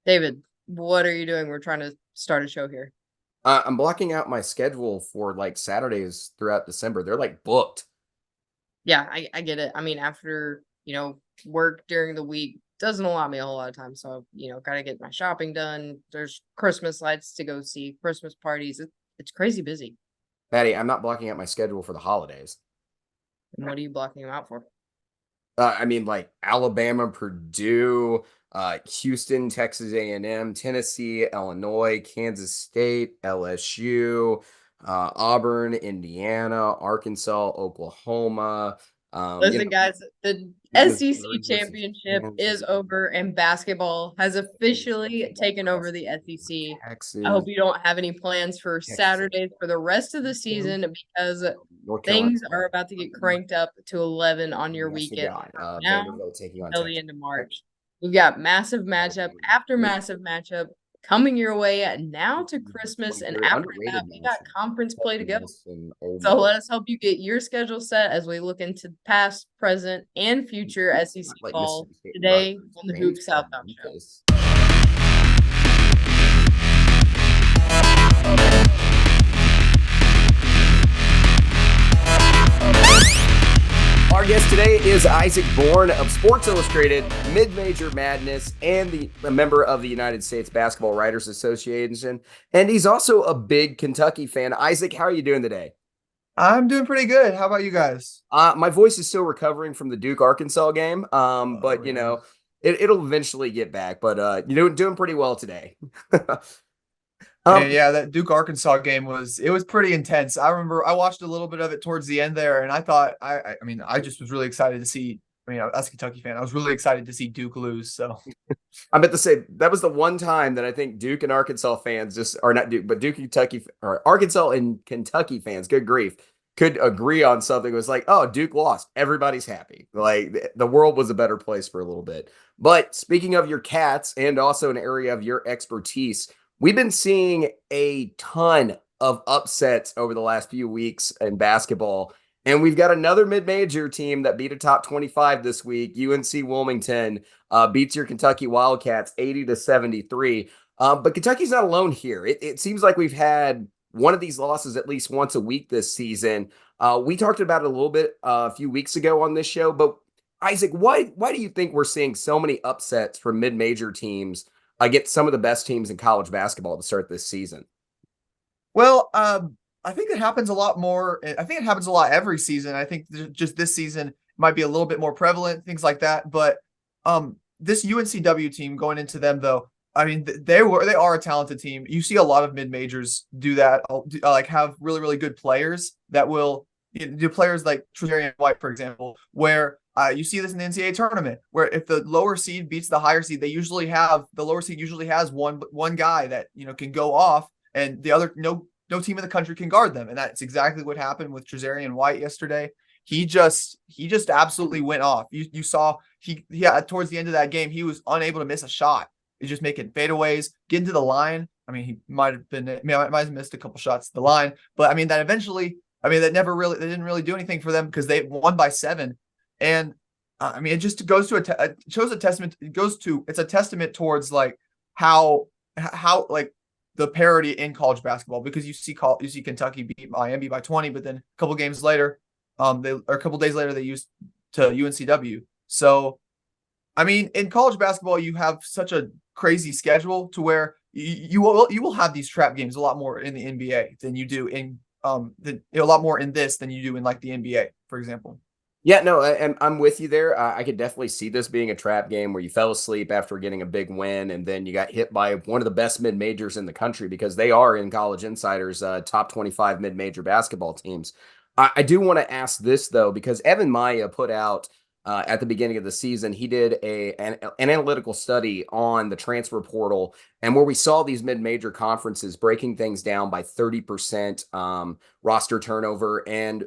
David, what are you doing? We're trying to start a show here. I'm blocking out my schedule for like Saturdays throughout December. They're like booked. Yeah, I get it. I mean, after, work during the week doesn't allow me a whole lot of time. So, gotta get my shopping done. There's Christmas lights to go see, Christmas parties. It's crazy busy. Maddie, I'm not blocking out my schedule for the holidays. And what are you blocking them out for? I mean, like Alabama, Purdue, Houston, Texas A&M, Tennessee, Illinois, Kansas State, LSU, Auburn, Indiana, Arkansas, Oklahoma. Listen, guys, the SEC Missouri versus championship is Kansas, over and basketball has officially taken over the SEC. I hope Texas, you don't have any plans for Texas, Saturdays for the rest of the season because North Carolina. things are about to get cranked up to 11 on your Yes, we weekend got from now Vanderbilt taking on till the Texas end of Tech. March. We've got massive matchup Alabama. after massive matchup coming your way now to Christmas. And Very after that, underrated we got matchup. conference play to Southern go. Miss and Ole So Miss. let us help you get your schedule set as we look into past, present, and future SEC Like fall Mississippi State and today Rutgers. on the Vandy's Hoop playing Southbound Show. Memphis. Our guest today is Isaac Bourne of Sports Illustrated, Mid-Major Madness, and a member of the United States Basketball Writers Association. And he's also a big Kentucky fan. Isaac, how are you doing today? I'm doing pretty good. How about you guys? My voice is still recovering from the Duke Arkansas game, but Oh yeah. it'll eventually get back. But doing pretty well today. Man, um, yeah, that Duke Arkansas game was pretty intense. I remember I watched a little bit of it towards the end there, and I thought I just was really excited to see. As a Kentucky fan, I was really excited to see Duke lose. So I meant to say that was the one time that I think Duke and Arkansas fans just are not Duke, but Duke and Kentucky or Arkansas and Kentucky fans, good grief, could agree on something. It was like, oh, Duke lost. Everybody's happy. Like the world was a better place for a little bit. But speaking of your cats and also an area of your expertise, we've been seeing a ton of upsets over the last few weeks in basketball. And we've got another mid-major team that beat a top 25 this week. UNC Wilmington beats your Kentucky Wildcats 80-73. But Kentucky's not alone here. It seems like we've had one of these losses at least once a week this season. We talked about it a little bit a few weeks ago on this show, but Isaac, why do you think we're seeing so many upsets from mid-major teams against some of the best teams in college basketball to start this season? well, I think it happens a lot more. I think it happens a lot every season. I think just this season might be a little bit more prevalent, things like that. But this UNCW team going into them though, I mean they are a talented team. You see a lot of mid majors do that, like have really good players that will do players like Trezarian White, for example, where you see this in the NCAA tournament, where if the lower seed beats the higher seed, the lower seed usually has one guy that can go off, and the other no team in the country can guard them. And that's exactly what happened with Trezarian White yesterday. He just absolutely went off. You saw towards the end of that game, he was unable to miss a shot. He's just making fadeaways, getting to the line. I mean, he might have missed a couple shots to the line, but I mean that eventually, they didn't really do anything for them because they won by 7. And it just goes to it shows a testament. It's a testament towards like how like the parity in college basketball, because you see Kentucky beat Miami by 20, but then a couple games later, a couple days later they used to UNCW. So I mean, in college basketball, you have such a crazy schedule to where you will have these trap games a lot more in the NBA than you do in a lot more in this than you do in like the NBA, for example. Yeah, no, I'm with you there. I could definitely see this being a trap game where you fell asleep after getting a big win, and then you got hit by one of the best mid majors in the country because they are in College Insider's top 25 mid major basketball teams. I do want to ask this though, because Evan Maya put out at the beginning of the season, he did an analytical study on the transfer portal, and where we saw these mid major conferences breaking things down by 30% roster turnover. And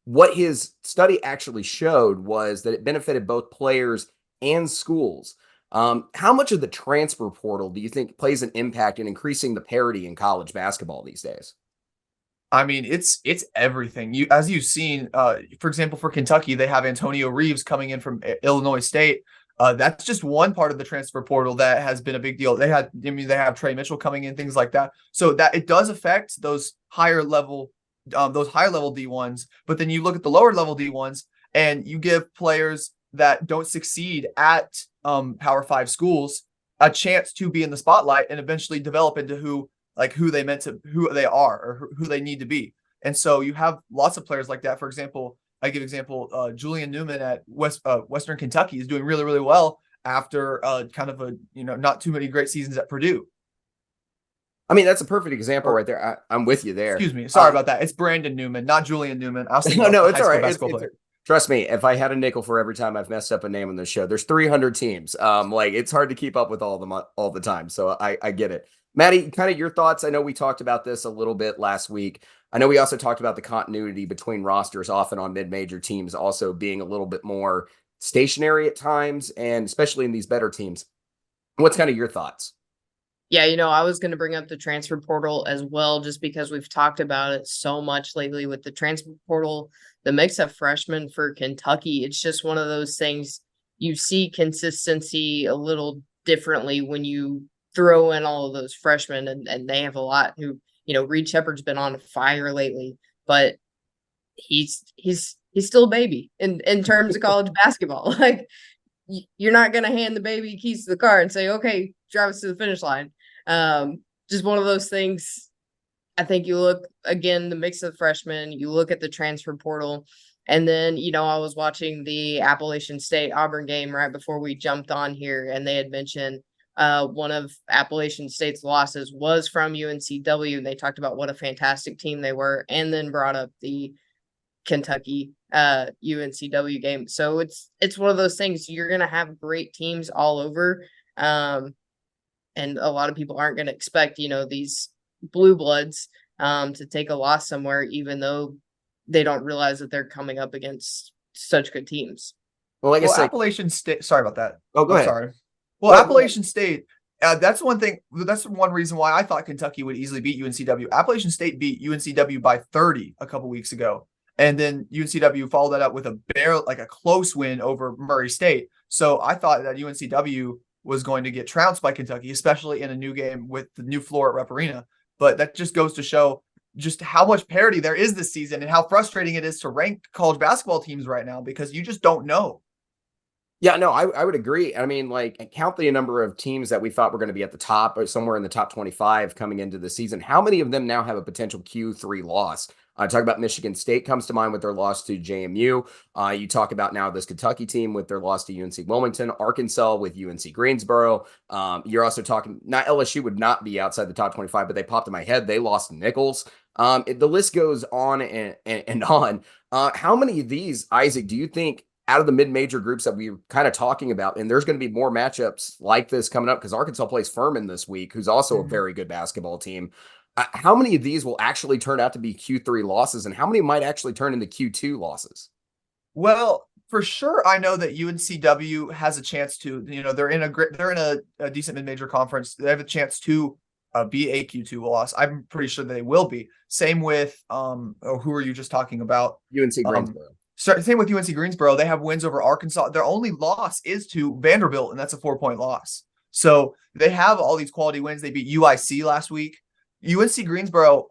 what his study actually showed was that it benefited both players and schools. How much of the transfer portal do you think plays an impact in increasing the parity in college basketball these days? I mean, it's everything. As you've seen, for example, for Kentucky, they have Antonio Reeves coming in from Illinois State. That's just one part of the transfer portal that has been a big deal. They have Trey Mitchell coming in, things like that. So that it does affect those higher level D1s. But then you look at the lower level D1s and you give players that don't succeed at Power 5 schools a chance to be in the spotlight and eventually develop into who they are or who they need to be. And so you have lots of players like that. For example, Julian Newman at Western Kentucky is doing really, really well after kind of not too many great seasons at Purdue. I mean, that's a perfect example right there. I'm with you there. Excuse me. Sorry about that. It's Brandon Newman, not Julian Newman. I was thinking no, it's all right. Player. Trust me, if I had a nickel for every time I've messed up a name on this show, there's 300 teams. It's hard to keep up with all of them all the time. So I get it. Maddie, kind of your thoughts. I know we talked about this a little bit last week. I know we also talked about the continuity between rosters often on mid-major teams also being a little bit more stationary at times, and especially in these better teams. What's kind of your thoughts? Yeah, I was going to bring up the transfer portal as well, just because we've talked about it so much lately with the transfer portal, the mix of freshmen for Kentucky. It's just one of those things you see consistency a little differently when you throw in all of those freshmen, and they have a lot who, Reed Shepherd's been on fire lately, but he's still a baby in terms of college basketball. Like, you're not going to hand the baby keys to the car and say, okay, drive us to the finish line. Just one of those things. I think you look again, the mix of freshmen, you look at the transfer portal, and then, I was watching the Appalachian State Auburn game right before we jumped on here, and they had mentioned one of Appalachian State's losses was from UNCW, and they talked about what a fantastic team they were, and then brought up the Kentucky UNCW game. So it's one of those things. You're gonna have great teams all over, and a lot of people aren't gonna expect these blue bloods to take a loss somewhere, even though they don't realize that they're coming up against such good teams. Well, Appalachian State. Sorry about that. Oh, go ahead. Sorry. Well, Appalachian State. That's one thing. That's one reason why I thought Kentucky would easily beat UNCW. Appalachian State beat UNCW by 30 a couple weeks ago, and then UNCW followed that up with a close win over Murray State. So I thought that UNCW was going to get trounced by Kentucky, especially in a new game with the new floor at Rupp Arena. But that just goes to show just how much parity there is this season and how frustrating it is to rank college basketball teams right now, because you just don't know. Yeah, no, I would agree. I mean, count the number of teams that we thought were going to be at the top or somewhere in the top 25 coming into the season. How many of them now have a potential Q3 loss? Talk about Michigan State comes to mind with their loss to JMU. You talk about now this Kentucky team with their loss to UNC Wilmington, Arkansas with UNC Greensboro. You're also talking, not LSU would not be outside the top 25, but they popped in my head. They lost to Nichols. The list goes on and on. How many of these, Isaac, do you think out of the mid-major groups that we were kind of talking about, and there's going to be more matchups like this coming up because Arkansas plays Furman this week, who's also a very good basketball team. How many of these will actually turn out to be Q3 losses, and how many might actually turn into Q2 losses? Well, for sure, I know that UNCW has a chance to, they're in a decent mid-major conference. They have a chance to be a Q2 loss. I'm pretty sure they will be. Same with, who are you just talking about? UNC Greensboro. Same with UNC Greensboro. They have wins over Arkansas. Their only loss is to Vanderbilt, and that's a 4-point loss. So they have all these quality wins. They beat UIC last week. UNC Greensboro,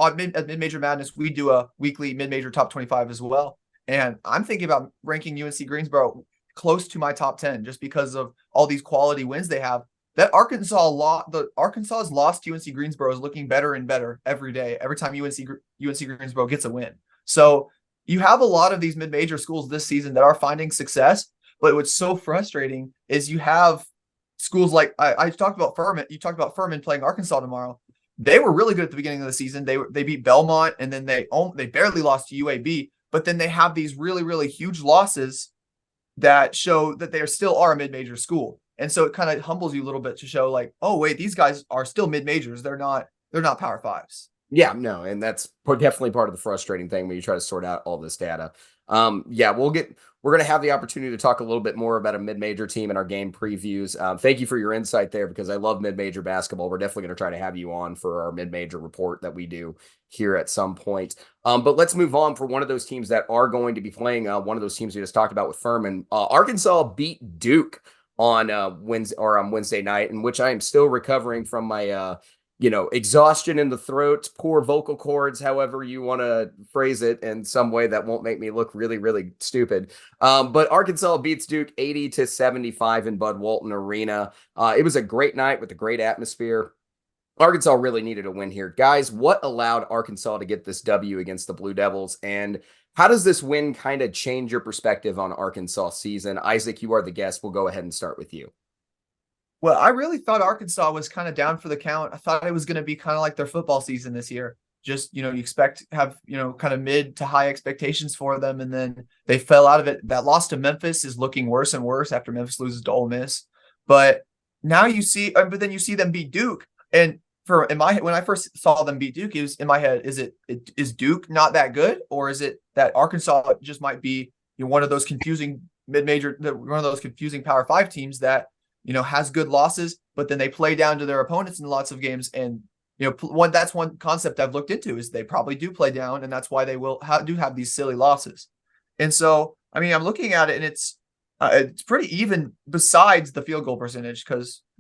at Mid-Major Madness, we do a weekly mid-major top 25 as well. And I'm thinking about ranking UNC Greensboro close to my top 10 just because of all these quality wins they have. That Arkansas's loss to UNC Greensboro is looking better and better every day, every time UNC Greensboro gets a win. So you have a lot of these mid-major schools this season that are finding success, but what's so frustrating is you have schools like I talked about Furman. You talked about Furman playing Arkansas tomorrow. They were really good at the beginning of the season. They beat Belmont, and then they barely lost to UAB. But then they have these really, really huge losses that show that they still are a mid-major school. And so it kind of humbles you a little bit to show like, oh wait, these guys are still mid-majors. They're not Power Fives. Yeah, no, and that's definitely part of the frustrating thing when you try to sort out all this data. Yeah, we're going to have the opportunity to talk a little bit more about a mid-major team in our game previews. Thank you for your insight there because I love mid-major basketball. We're definitely going to try to have you on for our mid-major report that we do here at some point. But let's move on for one of those teams that are going to be playing one of those teams we just talked about with Furman. Arkansas beat Duke on Wednesday night, in which I am still recovering from my exhaustion in the throat, poor vocal cords, however you want to phrase it in some way that won't make me look really, really stupid. But Arkansas beats Duke 80-75 in Bud Walton Arena. It was a great night with a great atmosphere. Arkansas really needed a win here. Guys, what allowed Arkansas to get this W against the Blue Devils? And how does this win kind of change your perspective on Arkansas season? Isaac, you are the guest. We'll go ahead and start with you. Well, I really thought Arkansas was kind of down for the count. I thought it was going to be kind of like their football season this year. Just, you expect to have, kind of mid to high expectations for them. And then they fell out of it. That loss to Memphis is looking worse and worse after Memphis loses to Ole Miss. But now but then you see them beat Duke. And when I first saw them beat Duke, it was in my head, is Duke not that good? Or is it that Arkansas just might be one of those confusing mid-major, one of those confusing Power 5 teams that, has good losses, but then they play down to their opponents in lots of games. And, that's one concept I've looked into is they probably do play down, and that's why they do have these silly losses. And so, I mean, I'm looking at it and it's pretty even besides the field goal percentage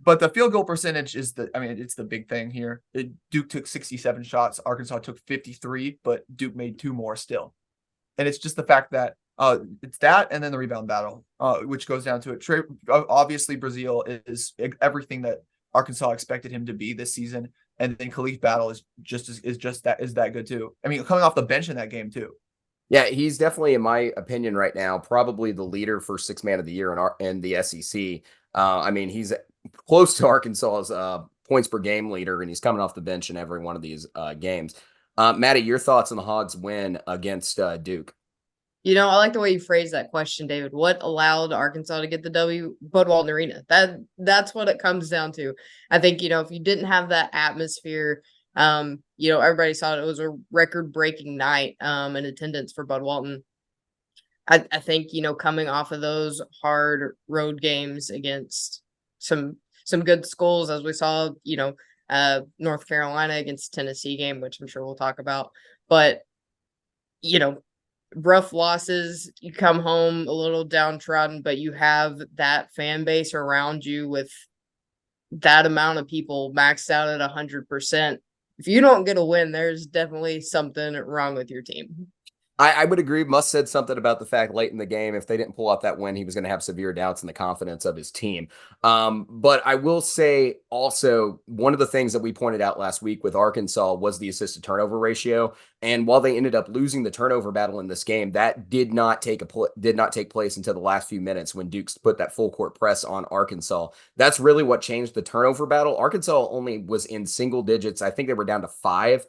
but the field goal percentage it's the big thing here. Duke took 67 shots. Arkansas took 53, but Duke made 2 more still. And it's just the fact that it's that, and then the rebound battle, which goes down to it. Obviously, Brazil is everything that Arkansas expected him to be this season, and then Khalif Battle is that good too. I mean, coming off the bench in that game too. Yeah, he's definitely, in my opinion, right now, probably the leader for Sixth Man of the Year in the SEC. I mean, he's close to Arkansas's points per game leader, and he's coming off the bench in every one of these games. Maddie, your thoughts on the Hogs' win against Duke? I like the way you phrased that question, David. What allowed Arkansas to get the W? Bud Walton Arena. That's what it comes down to. I think, if you didn't have that atmosphere, everybody saw it was a record-breaking night in attendance for Bud Walton. I think, coming off of those hard road games against some good schools, as we saw, North Carolina against Tennessee game, which I'm sure we'll talk about. But, rough losses, you come home a little downtrodden, but you have that fan base around you with that amount of people maxed out at 100%. If you don't get a win, there's definitely something wrong with your team. I would agree. Musk said something about the fact late in the game, if they didn't pull out that win, he was going to have severe doubts in the confidence of his team. But I will say also, one of the things that we pointed out last week with Arkansas was the assist to turnover ratio. And while they ended up losing the turnover battle in this game, that did not take place until the last few minutes when Duke's put that full court press on Arkansas. That's really what changed the turnover battle. Arkansas only was in single digits. I think they were down to 5.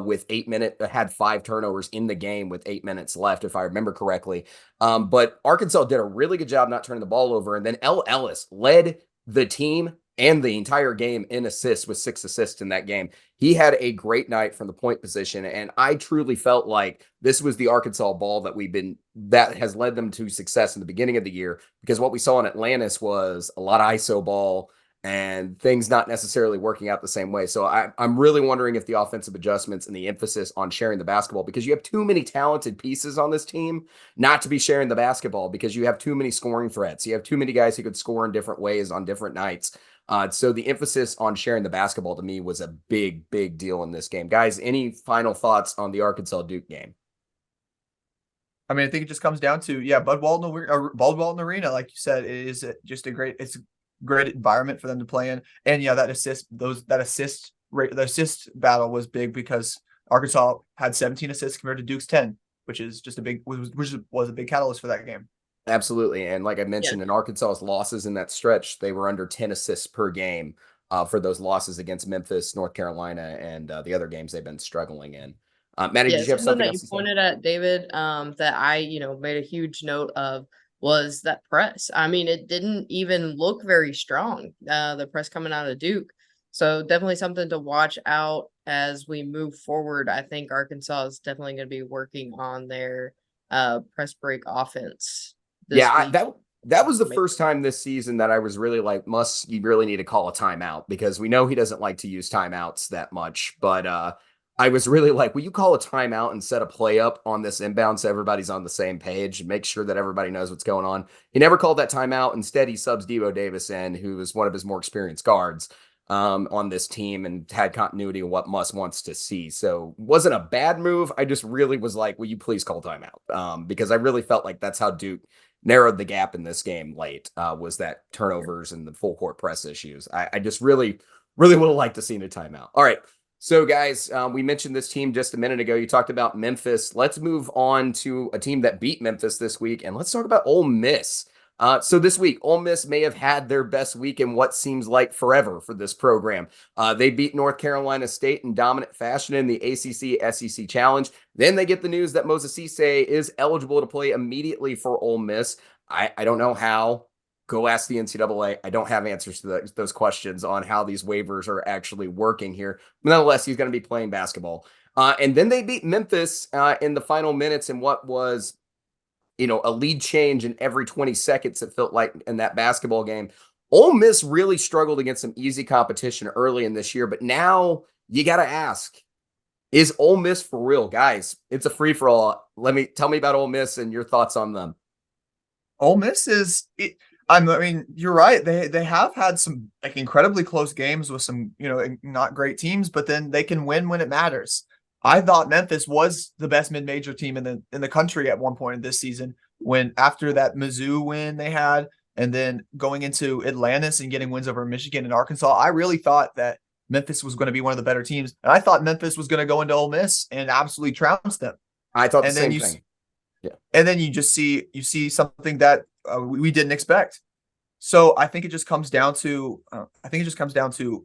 With 8 minutes, had 5 turnovers in the game with 8 minutes left, if I remember correctly. But Arkansas did a really good job not turning the ball over. And then L. Ellis led the team and the entire game in assists with 6 assists in that game. He had a great night from the point position. And I truly felt like this was the Arkansas ball that has led them to success in the beginning of the year, because what we saw in Atlantis was a lot of ISO ball and things not necessarily working out the same way. So I'm really wondering if the offensive adjustments and the emphasis on sharing the basketball, because you have too many talented pieces on this team not to be sharing the basketball, because you have too many scoring threats. You have too many guys who could score in different ways on different nights. So the emphasis on sharing the basketball to me was a big, big deal in this game. Guys, any final thoughts on the Arkansas Duke game? I mean, I think it just comes down to, Bud Walton Arena, like you said, is just it's a great environment for them to play in. And the assist battle was big because Arkansas had 17 assists compared to Duke's 10, which was a big catalyst for that game. Absolutely. And like I mentioned, in Arkansas's losses in that stretch, they were under 10 assists per game for those losses against Memphis, North Carolina, and the other games they've been struggling in. Maddie, did you have something else that you pointed at, David, that I, made a huge note of was that press. I mean, it didn't even look very strong, the press coming out of Duke. So definitely something to watch out as we move forward. I think Arkansas is definitely going to be working on their press break offense this Yeah, week. that was the first time this season that I was really like, you really need to call a timeout, because we know he doesn't like to use timeouts that much. But I was really like, will you call a timeout and set a play up on this inbound so everybody's on the same page and make sure that everybody knows what's going on? He never called that timeout. Instead, he subs Devo Davis in, who is one of his more experienced guards on this team and had continuity of what Muss wants to see. So wasn't a bad move. I just really was like, will you please call timeout? Because I really felt like that's how Duke narrowed the gap in this game late, was that turnovers and the full court press issues. I just really would have liked to see a timeout. All right. So, guys, we mentioned this team just a minute ago. You talked about Memphis. Let's move on to a team that beat Memphis this week, and let's talk about Ole Miss. So this week, Ole Miss may have had their best week in what seems like forever for this program. They beat North Carolina State in dominant fashion in the ACC-SEC Challenge. Then they get the news that Moses Cisse is eligible to play immediately for Ole Miss. I don't know how. Go ask the NCAA. I don't have answers to those questions on how these waivers are actually working here. But nonetheless, he's going to be playing basketball. And then they beat Memphis in the final minutes in what was, a lead change in every 20 seconds, it felt like, in that basketball game. Ole Miss really struggled against some easy competition early in this year, but now you got to ask, is Ole Miss for real? Guys, it's a free-for-all. Tell me about Ole Miss and your thoughts on them. Ole Miss I mean, you're right. They have had some like incredibly close games with some, not great teams, but then they can win when it matters. I thought Memphis was the best mid-major team in the country at one point in this season, when after that Mizzou win they had, and then going into Atlantis and getting wins over Michigan and Arkansas. I really thought that Memphis was going to be one of the better teams, and I thought Memphis was going to go into Ole Miss and absolutely trounce them. I thought the same thing. Yeah, and then you see something that we didn't expect. So I think it just comes down to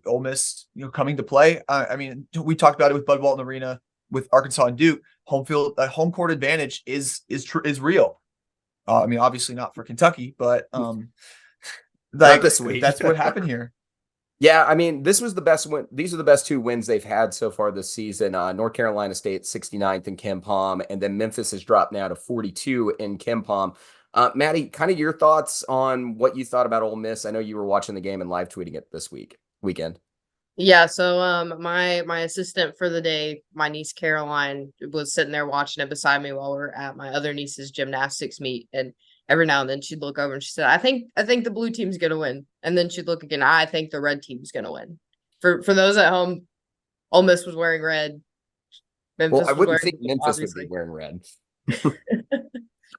Ole Miss, coming to play. I mean, we talked about it with Bud Walton Arena, with Arkansas and Duke. Home court advantage is real. I mean, obviously not for Kentucky, but not this week. That's what happened here. Yeah, I mean, this was the best win. These are the best two wins they've had so far this season. North Carolina State 69th in KenPom, and then Memphis has dropped now to 42 in KenPom. Maddie, kind of your thoughts on what you thought about Ole Miss. I know you were watching the game and live tweeting it this weekend. Yeah, so my assistant for the day, my niece Caroline, was sitting there watching it beside me while we were at my other niece's gymnastics meet, and every now and then she'd look over and she said, I think the blue team's gonna win. And then she'd look again, I think the red team's gonna win. For those at home, Ole Miss was wearing red. Memphis I wouldn't think Memphis obviously would be wearing red.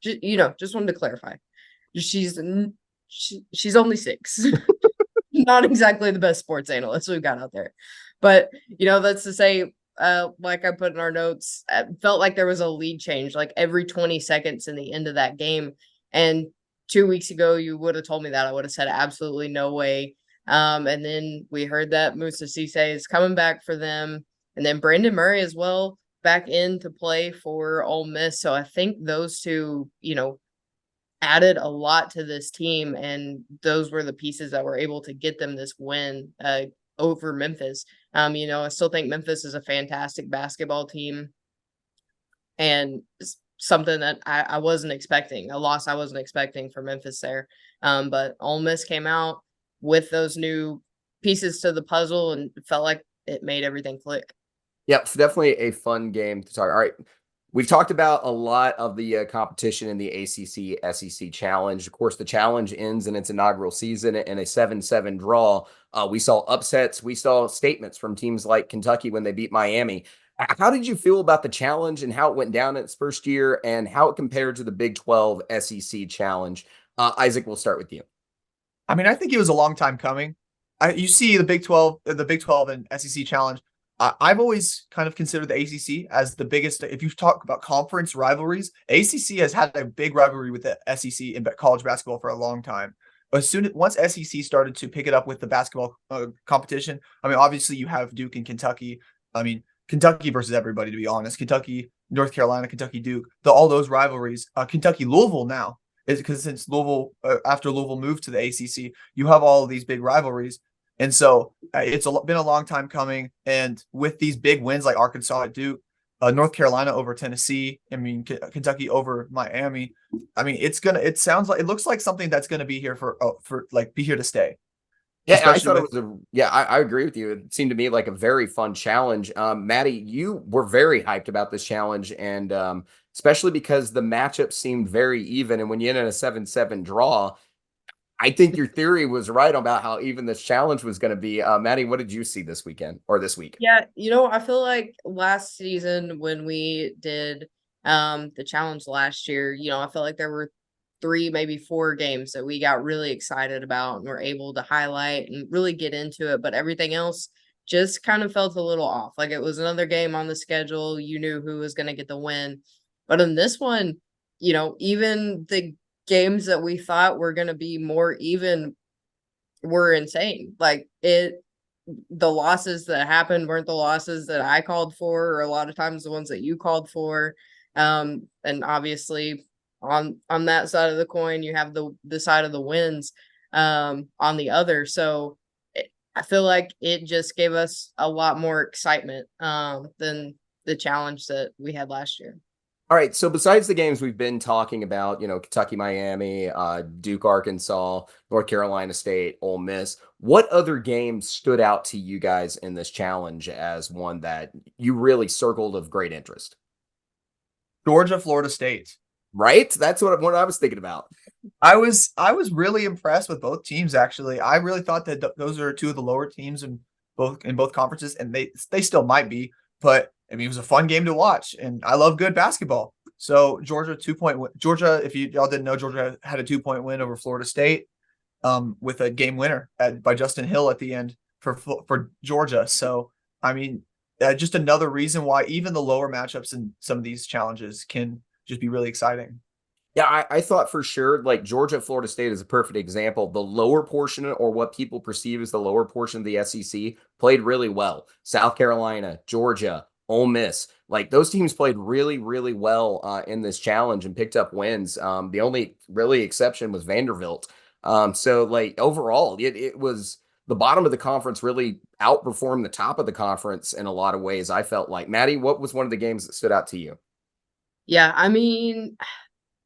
Just wanted to clarify. She's only 6. Not exactly the best sports analyst we've got out there. But, that's to say, like I put in our notes, it felt like there was a lead change like every 20 seconds in the end of that game. And 2 weeks ago, you would have told me that. I would have said absolutely no way. And then we heard that Moses Cisse is coming back for them. And then Brandon Murray as well back in to play for Ole Miss. So I think those two, added a lot to this team, and those were the pieces that were able to get them this win over Memphis. I still think Memphis is a fantastic basketball team, and something that I wasn't expecting, a loss I wasn't expecting for Memphis there. But Ole Miss came out with those new pieces to the puzzle, and it felt like it made everything click. Yep, definitely a fun game to talk. All right. We've talked about a lot of the competition in the ACC-SEC Challenge. Of course, the Challenge ends in its inaugural season in a 7-7 draw. We saw upsets. We saw statements from teams like Kentucky when they beat Miami. How did you feel about the Challenge and how it went down in its first year and how it compared to the Big 12 SEC Challenge? Isaac, we'll start with you. I mean, I think it was a long time coming. You see the Big 12 and SEC Challenge. I've always kind of considered the ACC as the biggest. If you talk about conference rivalries, ACC has had a big rivalry with the SEC in college basketball for a long time. Once SEC started to pick it up with the basketball competition, I mean, obviously you have Duke and Kentucky. I mean, Kentucky versus everybody, to be honest. Kentucky, North Carolina, Kentucky, Duke, all those rivalries. Kentucky, Louisville now, is because since Louisville, after Louisville moved to the ACC, you have all of these big rivalries. And so it's been a long time coming. And with these big wins like Arkansas at Duke, North Carolina over Tennessee. I mean, Kentucky over Miami. I mean, it looks like something that's gonna be here be here to stay. Yeah, I Especially thought it with was I agree with you. It seemed to me like a very fun challenge. Maddie, you were very hyped about this challenge, and especially because the matchup seemed very even. And when you end in a 7-7 draw, I think your theory was right about how even this challenge was going to be. Maddie, what did you see this weekend or this week? Yeah, I feel like last season when we did the challenge last year, I felt like there were 3, maybe 4 games that we got really excited about and were able to highlight and really get into it, but everything else just kind of felt a little off. Like it was another game on the schedule, you knew who was going to get the win. But in this one, even the games that we thought were going to be more even were insane. Like the losses that happened weren't the losses that I called for, or a lot of times the ones that you called for. And obviously on that side of the coin, you have the side of the wins on the other. So I feel like it just gave us a lot more excitement than the challenge that we had last year. All right. So besides the games we've been talking about, Kentucky, Miami, Duke, Arkansas, North Carolina State, Ole Miss, what other games stood out to you guys in this challenge as one that you really circled of great interest? Georgia, Florida State. Right? That's what I was thinking about. I was really impressed with both teams. Actually, I really thought that those are two of the lower teams in both conferences, and they still might be. But I mean, it was a fun game to watch, and I love good basketball. So Georgia 2-point win. Georgia, if y'all didn't know, Georgia had a 2-point win over Florida State, with a game winner by Justin Hill at the end for Georgia. So I mean, just another reason why even the lower matchups in some of these challenges can just be really exciting. Yeah, I thought for sure, like Georgia, Florida State is a perfect example. The lower portion, or what people perceive as the lower portion of the SEC, played really well. South Carolina, Georgia, Ole Miss, like those teams played really, really well in this challenge and picked up wins. The only really exception was Vanderbilt. So like overall, it was the bottom of the conference really outperformed the top of the conference in a lot of ways. I felt like. Maddie, what was one of the games that stood out to you? Yeah, I mean,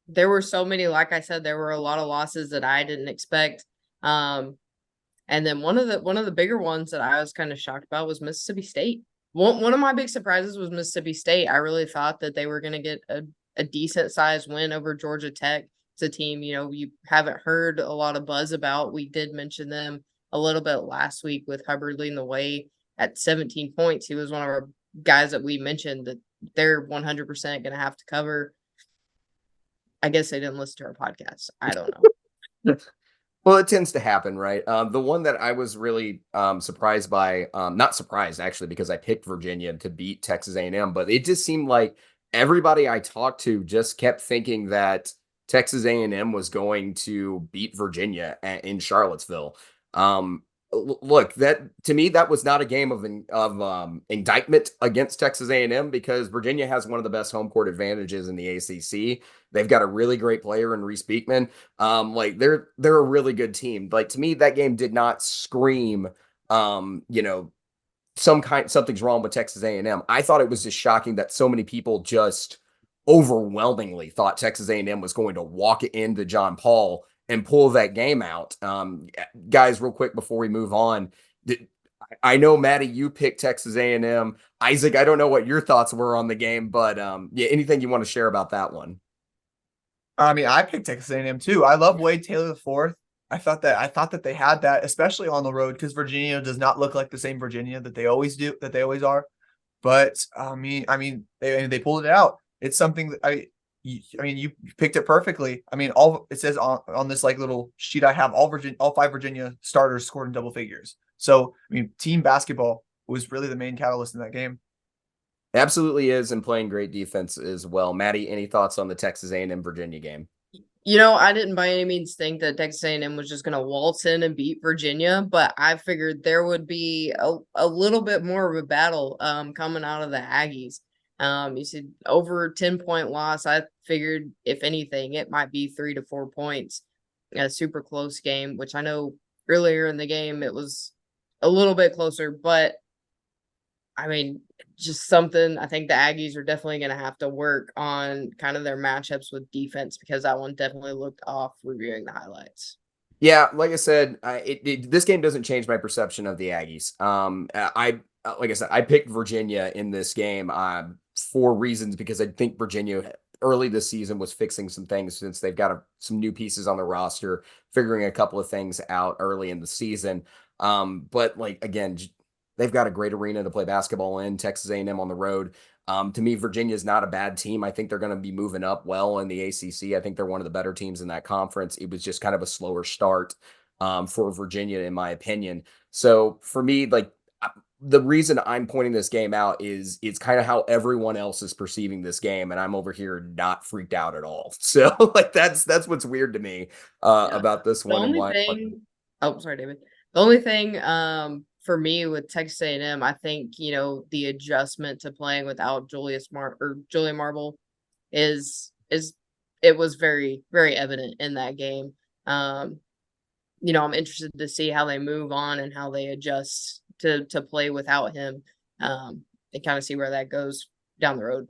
there were so many, like I said, there were a lot of losses that I didn't expect. And then one of the bigger ones that I was kind of shocked about was Mississippi State. One of my big surprises was Mississippi State. I really thought that they were going to get a decent sized win over Georgia Tech. It's a team, you haven't heard a lot of buzz about. We did mention them a little bit last week with Hubbard leading the way at 17 points. He was one of our guys that we mentioned that they're 100% going to have to cover. I guess they didn't listen to our podcast. I don't know. Well, it tends to happen, right? The one that I was really surprised by, not surprised actually, because I picked Virginia to beat Texas A&M, but it just seemed like everybody I talked to just kept thinking that Texas A&M was going to beat Virginia in Charlottesville. Look, that to me that was not a game of indictment against Texas A&M, because Virginia has one of the best home court advantages in the ACC. They've got a really great player in Reese Beekman. Like they're a really good team. Like to me, that game did not scream, something's wrong with Texas A&M. I thought it was just shocking that so many people just overwhelmingly thought Texas A&M was going to walk it into John Paul and pull that game out. Guys, real quick before we move on, I know Maddie, you picked Texas A&M. Isaac, I don't know what your thoughts were on the game, but yeah, anything you want to share about that one? I mean, I picked Texas A&M too. I love Wade Taylor the fourth. I thought that they had that, especially on the road, because Virginia does not look like the same Virginia that they always do, that they always are. But they pulled it out. It's something that you picked it perfectly. I mean, all it says on this like little sheet I have, all 5 Virginia starters scored in double figures. So I mean, team basketball was really the main catalyst in that game. Absolutely is, and playing great defense as well. Maddie, any thoughts on the Texas A&M Virginia game? I didn't by any means think that Texas A&M was just going to waltz in and beat Virginia, but I figured there would be a little bit more of a battle coming out of the Aggies. You said over 10-point loss. I figured if anything, it might be 3 to 4 points. A super close game, which I know earlier in the game it was a little bit closer, but I mean, just something I think the Aggies are definitely going to have to work on kind of their matchups with defense because that one definitely looked off reviewing the highlights. Yeah, like I said, this game doesn't change my perception of the Aggies. Like I said, I picked Virginia in this game for reasons because I think Virginia early this season was fixing some things since they've got some new pieces on the roster, figuring a couple of things out early in the season. But like again, they've got a great arena to play basketball in. Texas A&M on the road. To me, Virginia is not a bad team. I think they're going to be moving up well in the ACC. I think they're one of the better teams in that conference. It was just kind of a slower start for Virginia, in my opinion. So for me, like the reason I'm pointing this game out is it's kind of how everyone else is perceiving this game, and I'm over here not freaked out at all. So like that's what's weird to me Yeah. about this The one and only why. thing Oh, sorry, David. The only thing for me with Texas A&M, I think, the adjustment to playing without Julian Marble is it was very, very evident in that game. Um, I'm interested to see how they move on and how they adjust to play without him, and kind of see where that goes down the road.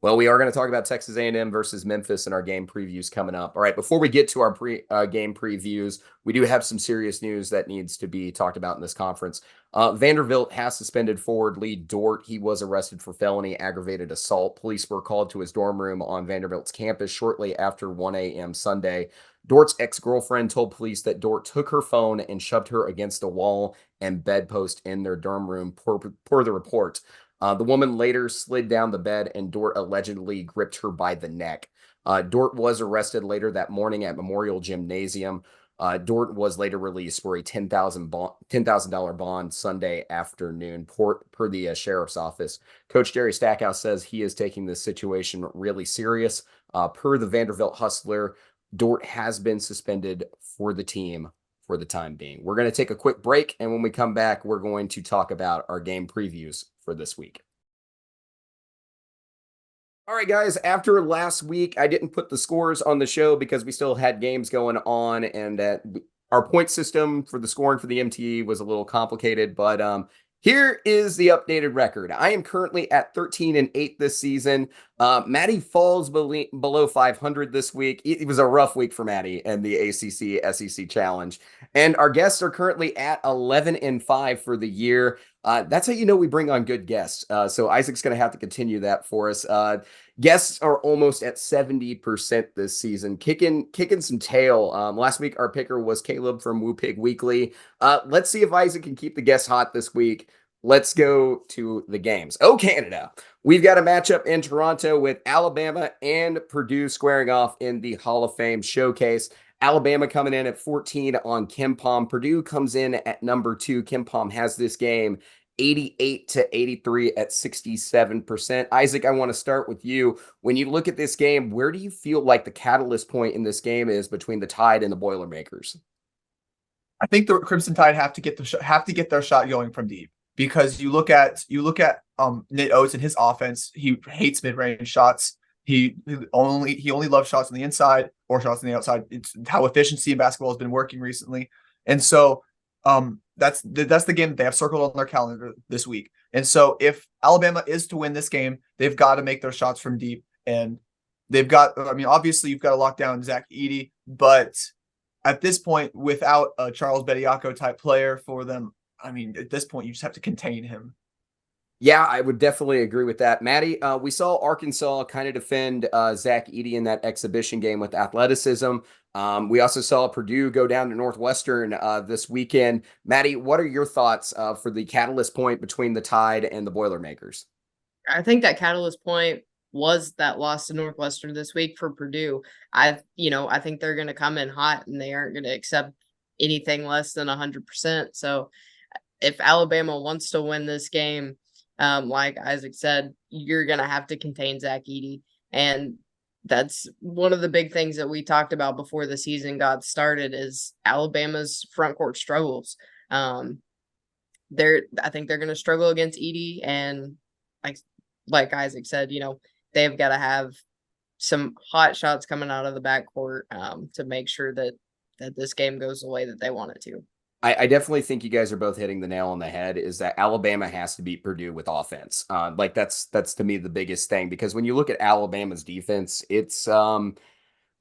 Well, we are going to talk about Texas A&M versus Memphis in our game previews coming up. All right, before we get to our game previews, we do have some serious news that needs to be talked about in this conference. Vanderbilt has suspended forward Lee Dort. He was arrested for felony aggravated assault. Police were called to his dorm room on Vanderbilt's campus shortly after 1 a.m. Sunday. Dort's ex-girlfriend told police that Dort took her phone and shoved her against a wall and bedpost in their dorm room, per the report. The woman later slid down the bed and Dort allegedly gripped her by the neck. Dort was arrested later that morning at Memorial Gymnasium. Dort was later released for a $10,000 bond Sunday afternoon, per the sheriff's office. Coach Jerry Stackhouse says he is taking this situation really serious. Per the Vanderbilt Hustler, Dort has been suspended for the team for the time being. We're going to take a quick break, and when we come back, we're going to talk about our game previews for this week. All right, guys, after last week, I didn't put the scores on the show because we still had games going on, and our point system for the scoring for the MTE was a little complicated, but here is the updated record. I am currently at 13-8 this season. Maddie falls below 500 this week. It was a rough week for Maddie and the ACC SEC Challenge. And our guests are currently at 11-5 for the year. That's how you know we bring on good guests. So Isaac's going to have to continue that for us. Guests are almost at 70% this season, kicking some tail. Last week, our picker was Caleb from Woo Pig Weekly. Let's see if Isaac can keep the guests hot this week. Let's go to the games. Oh, Canada. We've got a matchup in Toronto with Alabama and Purdue squaring off in the Hall of Fame showcase. Alabama coming in at 14 on KenPom. Purdue comes in at number 2. KenPom has this game 88-83 at 67%. Isaac, I want to start with you. When you look at this game, where do you feel like the catalyst point in this game is between the Tide and the Boilermakers? I think the Crimson Tide have to get their shot going from deep, because you look at Nate Oates and his offense. He hates mid-range shots. He only loves shots on the inside or shots on the outside. It's how efficiency in basketball has been working recently, and so that's the game that they have circled on their calendar this week. And so if Alabama is to win this game, they've got to make their shots from deep, and they've got. I mean, obviously you've got to lock down Zach Edey, but at this point, without a Charles Bediako type player for them, I mean, at this point, you just have to contain him. Yeah, I would definitely agree with that. Maddie, we saw Arkansas kind of defend Zach Edey in that exhibition game with athleticism. We also saw Purdue go down to Northwestern this weekend. Maddie, what are your thoughts for the catalyst point between the Tide and the Boilermakers? I think that catalyst point was that loss to Northwestern this week for Purdue. I think they're going to come in hot and they aren't going to accept anything less than 100%. So if Alabama wants to win this game, like Isaac said, you're going to have to contain Zach Edey. And that's one of the big things that we talked about before the season got started is Alabama's front court struggles. I think they're going to struggle against Edey, and like Isaac said, they've got to have some hot shots coming out of the backcourt to make sure that this game goes the way that they want it to. I definitely think you guys are both hitting the nail on the head, is that Alabama has to beat Purdue with offense. Like that's to me the biggest thing, because when you look at Alabama's defense, it's to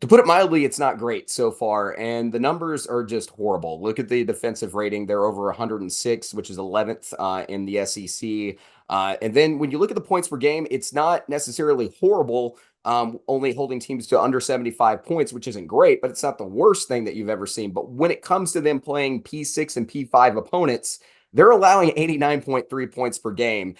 put it mildly, it's not great so far, and the numbers are just horrible. Look at the defensive rating; they're over 106, which is 11th in the SEC. And then when you look at the points per game, it's not necessarily horrible. Only holding teams to under 75 points, which isn't great, but it's not the worst thing that you've ever seen. But when it comes to them playing P6 and P5 opponents, they're allowing 89.3 points per game.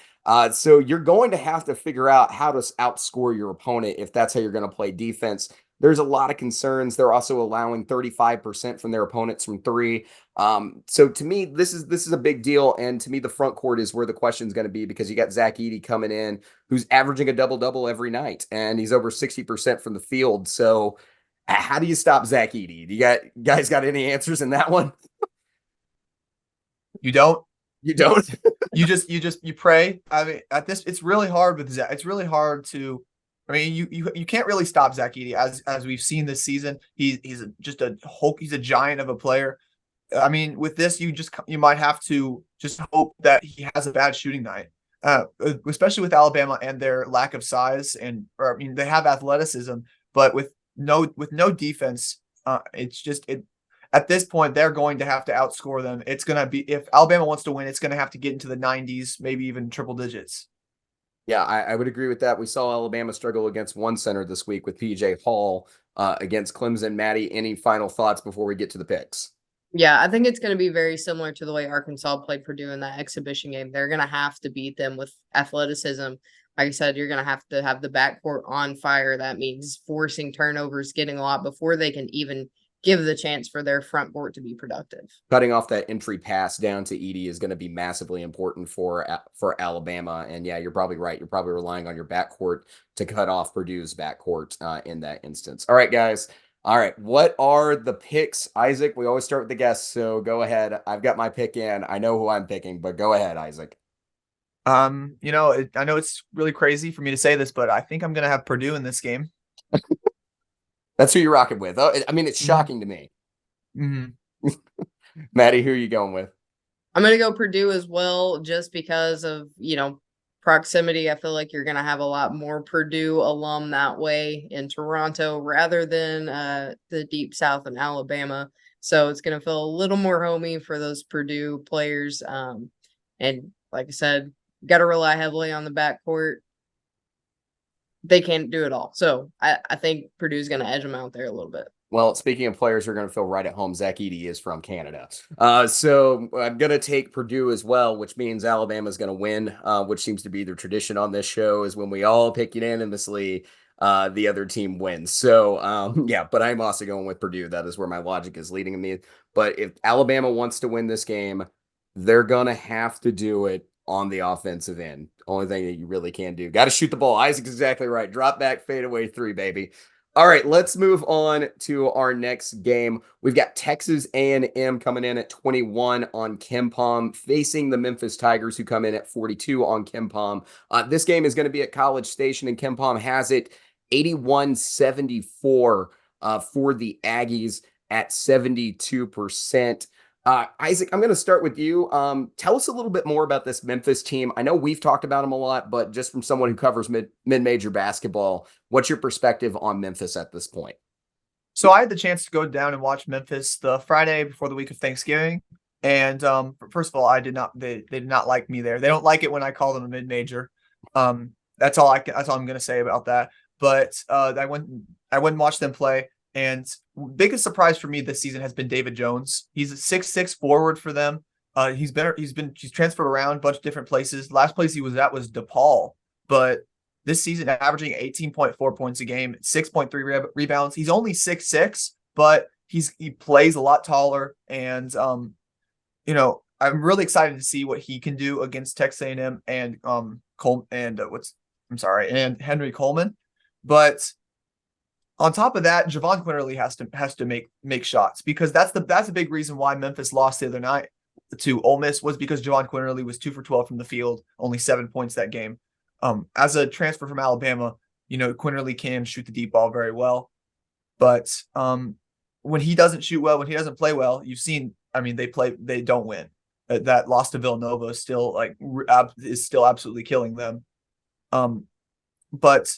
So you're going to have to figure out how to outscore your opponent if that's how you're going to play defense. There's a lot of concerns. They're also allowing 35% from their opponents from three. So to me, this is a big deal. And to me, the front court is where the question is going to be, because you got Zach Edey coming in, who's averaging a double-double every night, and he's over 60% from the field. So how do you stop Zach Edey? Do you guys got any answers in that one? You don't? You don't? you pray. I mean, at this, it's really hard with Zach. It's really hard to, I mean, you can't really stop Zach Edey, as we've seen this season. He's just a Hulk. He's a giant of a player. I mean, with this, you might have to just hope that he has a bad shooting night, especially with Alabama and their lack of size. I mean, they have athleticism, but with no defense, it's just it. At this point, they're going to have to outscore them. It's going to be, if Alabama wants to win, it's going to have to get into the 90s, maybe even triple digits. Yeah, I would agree with that. We saw Alabama struggle against one center this week with PJ Hall against Clemson. Maddie, any final thoughts before we get to the picks? Yeah, I think it's going to be very similar to the way Arkansas played Purdue in that exhibition game. They're going to have to beat them with athleticism. Like I said, you're going to have the backcourt on fire. That means forcing turnovers, getting a lot before they can even give the chance for their front court to be productive. Cutting off that entry pass down to Edey is going to be massively important for Alabama. And yeah, you're probably right. You're probably relying on your backcourt to cut off Purdue's backcourt in that instance. All right, guys. All right. What are the picks? Isaac, we always start with the guests. So go ahead. I've got my pick in. I know who I'm picking, but go ahead, Isaac. I know it's really crazy for me to say this, but I think I'm going to have Purdue in this game. That's who you're rocking with. Oh, I mean, it's shocking to me. Mm-hmm. Maddie, who are you going with? I'm going to go Purdue as well, just because of, proximity. I feel like you're going to have a lot more Purdue alum that way in Toronto rather than the deep South in Alabama. So it's going to feel a little more homey for those Purdue players. And like I said, got to rely heavily on the backcourt. They can't do it all. So I think Purdue's going to edge them out there a little bit. Well, speaking of players who are going to feel right at home, Zach Edey is from Canada. So I'm going to take Purdue as well, which means Alabama's going to win, which seems to be the tradition on this show, is when we all pick unanimously, the other team wins. So, yeah, but I'm also going with Purdue. That is where my logic is leading me. But if Alabama wants to win this game, they're going to have to do it on the offensive end. Only thing that you really can do. Got to shoot the ball. Isaac's exactly right. Drop back, fade away three, baby. All right, let's move on to our next game. We've got Texas A&M coming in at 21 on KenPom, facing the Memphis Tigers, who come in at 42 on KenPom. This game is going to be at College Station, and KenPom has it 81-74 for the Aggies at 72%. Isaac, I'm going to start with you. Tell us a little bit more about this Memphis team. I know we've talked about them a lot, but just from someone who covers mid-major basketball, what's your perspective on Memphis at this point? So I had the chance to go down and watch Memphis the Friday before the week of Thanksgiving. And first of all, they did not like me there. They don't like it when I call them a mid-major. That's all I'm going to say about that. But I went and watched them play. And biggest surprise for me this season has been David Jones. He's a 6'6" forward for them. He's transferred around a bunch of different places. Last place he was at was DePaul, but this season averaging 18.4 points a game, 6.3 rebounds. He's only 6'6", but he plays a lot taller. And I'm really excited to see what he can do against Texas A&M and and Henry Coleman. But on top of that, Javon Quinterly has to make shots, because that's a big reason why Memphis lost the other night to Ole Miss, was because Javon Quinterly was 2 for 12 from the field, only 7 points that game. As a transfer from Alabama, Quinterly can shoot the deep ball very well, but when he doesn't shoot well, when he doesn't play well, you've seen I mean, they don't win. That loss to Villanova is still absolutely killing them. But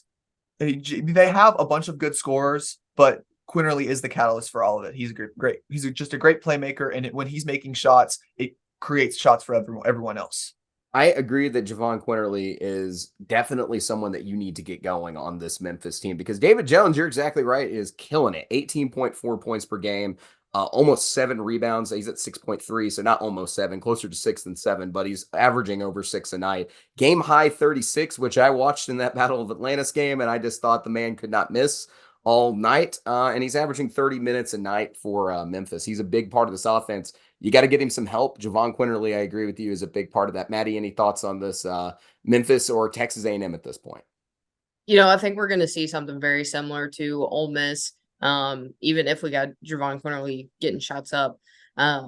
they have a bunch of good scorers, but Quinterly is the catalyst for all of it. He's great. He's just a great playmaker, and when he's making shots, it creates shots for everyone else. I agree that Javon Quinterly is definitely someone that you need to get going on this Memphis team because David Jones, you're exactly right, is killing it. 18.4 points per game, almost 7 rebounds. He's at 6.3, so not almost 7, closer to 6 than 7, but he's averaging over 6 a night. Game high 36, which I watched in that Battle of Atlantis game, and I just thought the man could not miss all night. And he's averaging 30 minutes a night for Memphis. He's a big part of this offense. You got to get him some help. Javon Quinterly, I agree with you, is a big part of that. Maddie, any thoughts on this Memphis or Texas A&M at this point? I think we're going to see something very similar to Ole Miss. Even if we got Javon Quinterly getting shots up, I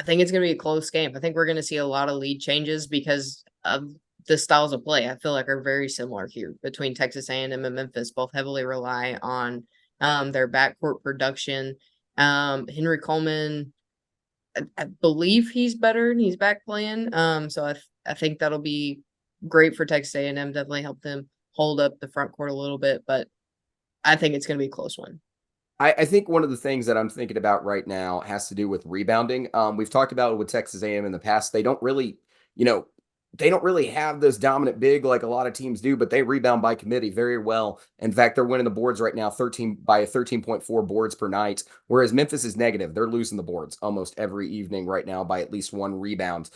think it's going to be a close game. I think we're going to see a lot of lead changes because of the styles of play. I feel like are very similar here between Texas A&M and Memphis. Both heavily rely on their backcourt production. Henry Coleman, I believe he's better and he's back playing. So I think that'll be great for Texas A&M. Definitely help them hold up the front court a little bit, but I think it's going to be a close one. I think one of the things that I'm thinking about right now has to do with rebounding. We've talked about it with Texas A&M in the past. They don't really, they don't really have this dominant big like a lot of teams do, but they rebound by committee very well. In fact, they're winning the boards right now 13.4 boards per night, whereas Memphis is negative. They're losing the boards almost every evening right now by at least 1 rebound.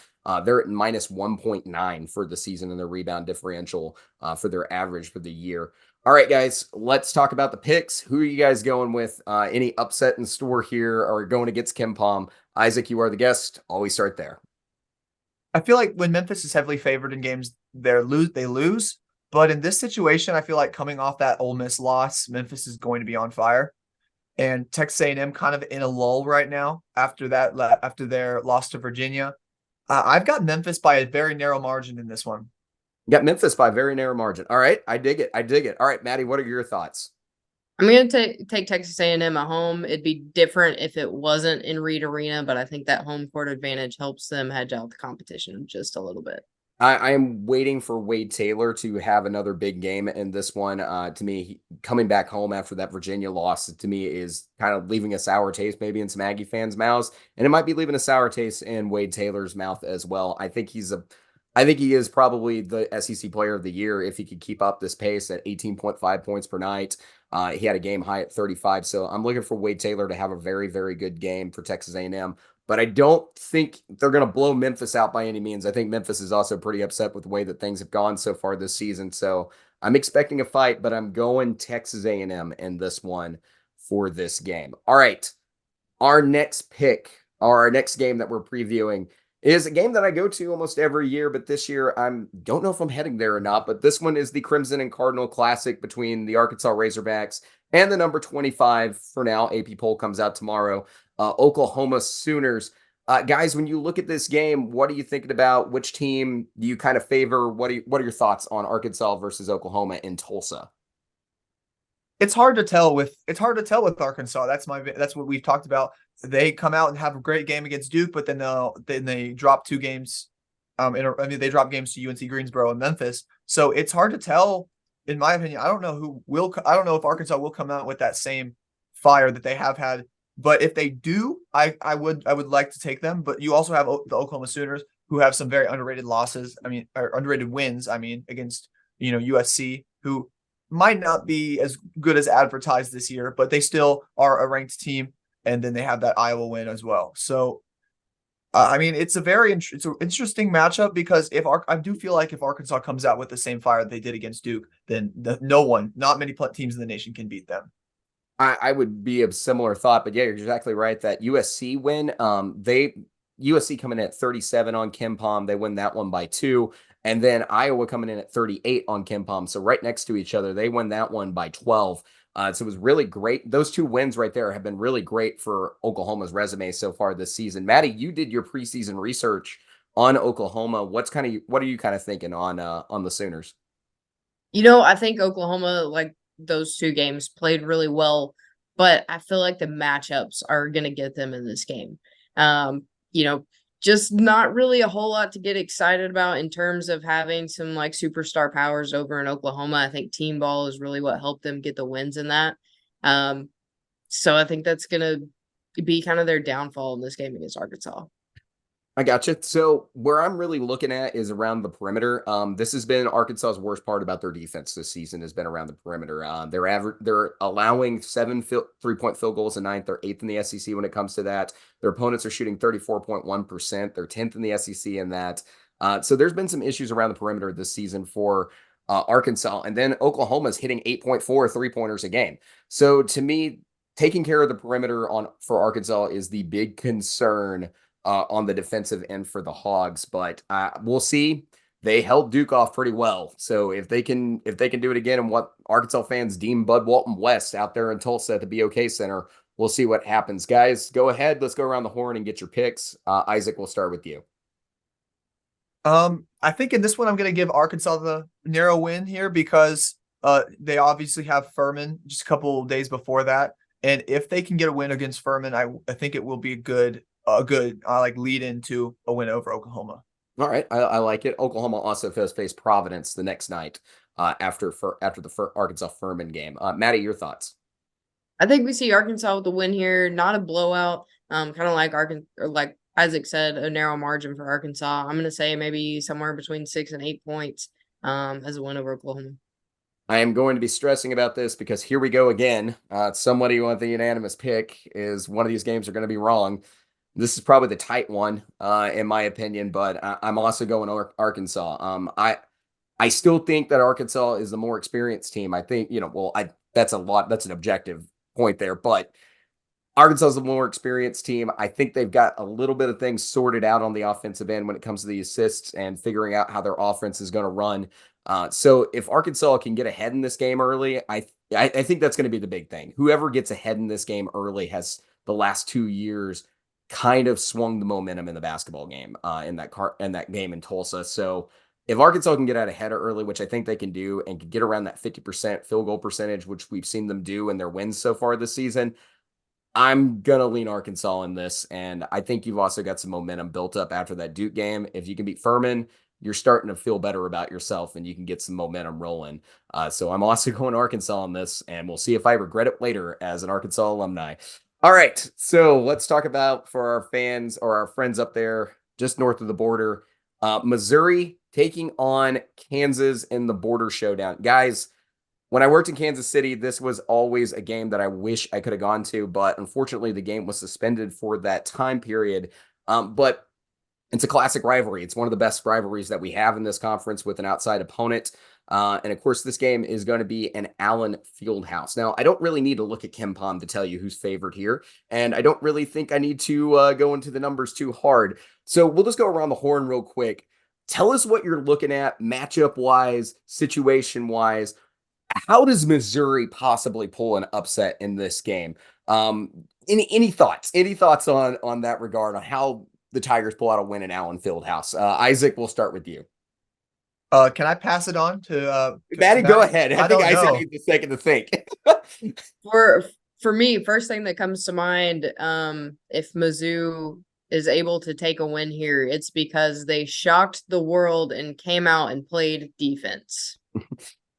They're at minus 1.9 for the season in their rebound differential for their average for the year. All right, guys, let's talk about the picks. Who are you guys going with? Any upset in store here or going against KenPom? Isaac, you are the guest. Always start there. I feel like when Memphis is heavily favored in games, they lose. But in this situation, I feel like coming off that Ole Miss loss, Memphis is going to be on fire. And Texas A&M kind of in a lull right now after their loss to Virginia. I've got Memphis by a very narrow margin in this one. Got Memphis by a very narrow margin. All right, I dig it. All right, Maddie, what are your thoughts? I'm going to take Texas A&M at home. It'd be different if it wasn't in Reed Arena, but I think that home court advantage helps them hedge out the competition just a little bit. I am waiting for Wade Taylor to have another big game in this one. To me, coming back home after that Virginia loss, to me, is kind of leaving a sour taste maybe in some Aggie fans' mouths, and it might be leaving a sour taste in Wade Taylor's mouth as well. I think he is probably the SEC Player of the Year if he could keep up this pace at 18.5 points per night. He had a game high at 35, so I'm looking for Wade Taylor to have a very, very good game for Texas A&M. But I don't think they're going to blow Memphis out by any means. I think Memphis is also pretty upset with the way that things have gone so far this season. So I'm expecting a fight, but I'm going Texas A&M in this one for this game. All right, our next pick, or our next game that we're previewing, is a game that I go to almost every year, but this year don't know if I'm heading there or not, but this one is the Crimson and Cardinal Classic between the Arkansas Razorbacks and the number 25 for now. AP poll comes out tomorrow. Oklahoma Sooners. Guys, when you look at this game, what are you thinking about? Which team do you kind of favor? What are your thoughts on Arkansas versus Oklahoma in Tulsa? It's hard to tell with Arkansas. That's what we've talked about. They come out and have a great game against Duke, but then they drop 2 games. They drop games to UNC Greensboro and Memphis. So it's hard to tell. In my opinion, I don't know if Arkansas will come out with that same fire that they have had. But if they do, I would like to take them. But you also have the Oklahoma Sooners, who have some very underrated losses. Or underrated wins. Against USC, who might not be as good as advertised this year, but they still are a ranked team. And then they have that Iowa win as well. So, it's it's an interesting matchup because I do feel like if Arkansas comes out with the same fire they did against Duke, then not many teams in the nation can beat them. I would be of similar thought, but yeah, you're exactly right. That USC win, USC coming in at 37 on KenPom, they win that one by 2, and then Iowa coming in at 38 on KenPom, so right next to each other, they won that one by 12. So it was really great. Those 2 wins right there have been really great for Oklahoma's resume so far this season. Maddie, you did your preseason research on Oklahoma. What are you kind of thinking on the Sooners? I think Oklahoma, like those 2 games, played really well, but I feel like the matchups are going to get them in this game. You know, just not really a whole lot to get excited about in terms of having some like superstar powers over in Oklahoma. I think team ball is really what helped them get the wins in that. So I think that's going to be kind of their downfall in this game against Arkansas. I gotcha. So where I'm really looking at is around the perimeter. This has been Arkansas's worst part about their defense this season has been around the perimeter. They're allowing 3-point field goals a night. They're 8th in the SEC when it comes to that. Their opponents are shooting 34.1%. They're 10th in the SEC in that. So there's been some issues around the perimeter this season for Arkansas. And then Oklahoma's hitting 8.4 3-pointers a game. So to me, taking care of the perimeter for Arkansas is the big concern on the defensive end for the Hogs, but we'll see. They held Duke off pretty well, so if they can do it again, and what Arkansas fans deem Bud Walton West out there in Tulsa at the BOK Center, we'll see what happens. Guys, go ahead. Let's go around the horn and get your picks. Isaac, we'll start with you. I think in this one I'm going to give Arkansas the narrow win here because they obviously have Furman just a couple of days before that, and if they can get a win against Furman, I think it will be a good like lead into a win over Oklahoma. All right, I like it. Oklahoma also face Providence the next night after the Arkansas Furman game. Maddie, your thoughts? I think we see Arkansas with the win here, not a blowout. Kind of like Arkansas, or like Isaac said, a narrow margin for Arkansas. I'm going to say maybe somewhere between 6 and 8 points as a win over Oklahoma. I am going to be stressing about this because here we go again. Somebody who wants the unanimous pick is one of these games are going to be wrong. This is probably the tight one, in my opinion, but I'm also going Arkansas. I still think that Arkansas is the more experienced team. I think, that's an objective point there, but Arkansas is the more experienced team. I think they've got a little bit of things sorted out on the offensive end when it comes to the assists and figuring out how their offense is going to run. So if Arkansas can get ahead in this game early, I think that's going to be the big thing. Whoever gets ahead in this game early has the last 2 years kind of swung the momentum in the basketball game in that game in Tulsa. So if Arkansas can get out ahead early, which I think they can do, and can get around that 50% field goal percentage, which we've seen them do in their wins so far this season, I'm going to lean Arkansas in this. And I think you've also got some momentum built up after that Duke game. If you can beat Furman, you're starting to feel better about yourself and you can get some momentum rolling. So I'm also going Arkansas on this, and we'll see if I regret it later as an Arkansas alumni. All right, so let's talk about, for our fans or our friends up there just north of the border, Missouri taking on Kansas in the border showdown. Guys, when I worked in Kansas City, this was always a game that I wish I could have gone to, but unfortunately the game was suspended for that time period. But it's a classic rivalry. It's one of the best rivalries that we have in this conference with an outside opponent. And of course, this game is going to be an Allen Fieldhouse. Now, I don't really need to look at KenPom to tell you who's favored here. And I don't really think I need to go into the numbers too hard. So we'll just go around the horn real quick. Tell us what you're looking at matchup-wise, situation-wise. How does Missouri possibly pull an upset in this game? Any thoughts? Any thoughts on that regard, on how the Tigers pull out a win in Allen Fieldhouse? Isaac, we'll start with you. Can I pass it on to Maddie? Go ahead. I think Isaac know. needs a second to think. For me, first thing that comes to mind, if Mizzou is able to take a win here, it's because they shocked the world and came out and played defense.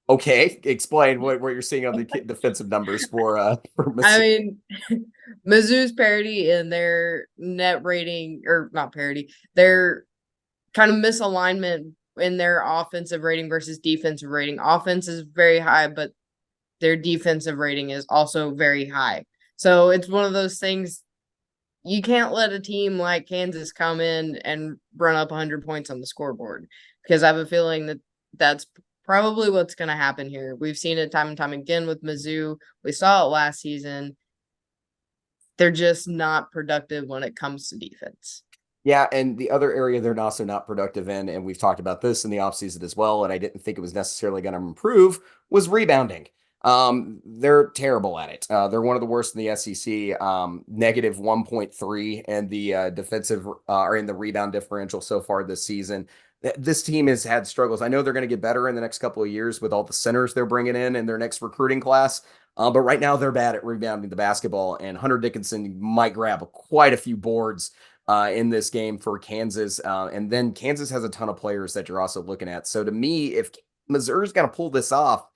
Okay, explain what you're seeing on the defensive numbers for Mizzou. I mean, Mizzou's parity in their net rating, or not parity, their kind of misalignment in their offensive rating versus defensive rating. Offense is very high, but their defensive rating is also very high. So it's one of those things, you can't let a team like Kansas come in and run up 100 points on the scoreboard, because I have a feeling that that's probably what's going to happen here. We've seen it time and time again with Mizzou. We saw it last season. They're just not productive when it comes to defense. Yeah, and the other area they're also not productive in, and we've talked about this in the offseason as well, and I didn't think it was necessarily going to improve, was rebounding. They're terrible at it. They're one of the worst in the SEC, negative 1.3 and the defensive or in the rebound differential so far this season. this team has had struggles. I know they're going to get better in the next couple of years with all the centers they're bringing in their next recruiting class. But right now they're bad at rebounding the basketball, and Hunter Dickinson might grab quite a few boards in this game for Kansas. And then Kansas has a ton of players that you're also looking at. So to me, if Missouri's going to pull this off,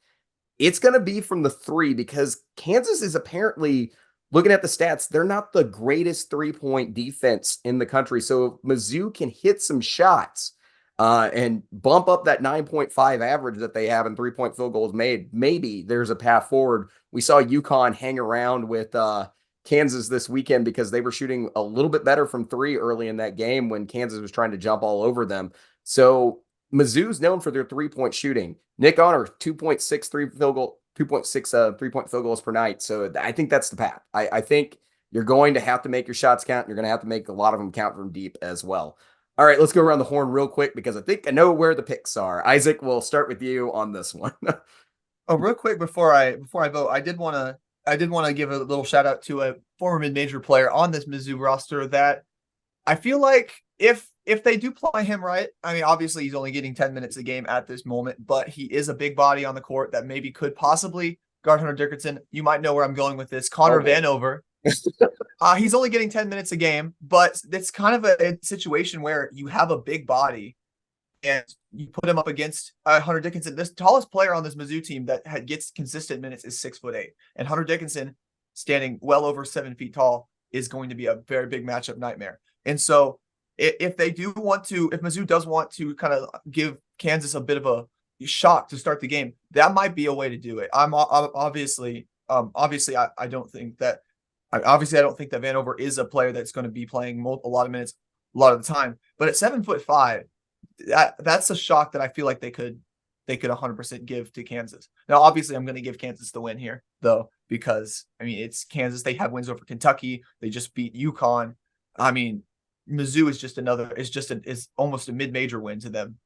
it's going to be from the three, because Kansas is apparently, looking at the stats, they're not the greatest 3-point defense in the country. So if Mizzou can hit some shots and bump up that 9.5 average that they have in 3-point field goals made, maybe there's a path forward. We saw UConn hang around with Kansas this weekend because they were shooting a little bit better from three early in that game when Kansas was trying to jump all over them. So Mizzou's known for their 3-point shooting. Nick Honor, 2.63 field goal, 2.6 3-point field goals per night. So I think that's the path. I think you're going to have to make your shots count. You're going to have to make a lot of them count from deep as well. All right, let's go around the horn real quick because I think I know where the picks are. Isaac, we'll start with you on this one. Oh, real quick before I vote, I did want to give a little shout out to a former mid-major player on this Mizzou roster that I feel like if they do play him right, I mean, obviously he's only getting 10 minutes a game at this moment, but he is a big body on the court that maybe could possibly guard Hunter Dickinson. You might know where I'm going with this. Connor Vanover. He's only getting 10 minutes a game, but it's kind of a situation where you have a big body and you put him up against Hunter Dickinson. This tallest player on this Mizzou team that gets consistent minutes is 6'8", and Hunter Dickinson, standing well over 7 feet tall, is going to be a very big matchup nightmare. And so if Mizzou does want to kind of give Kansas a bit of a shock to start the game, that might be a way to do it. I don't think that Vanover is a player that's going to be playing a lot of minutes a lot of the time. But at 7'5", that's a shock that I feel like they could 100% give to Kansas. Now, obviously, I'm going to give Kansas the win here, though, because I mean it's Kansas. They have wins over Kentucky. They just beat UConn. I mean, Mizzou is almost a mid-major win to them.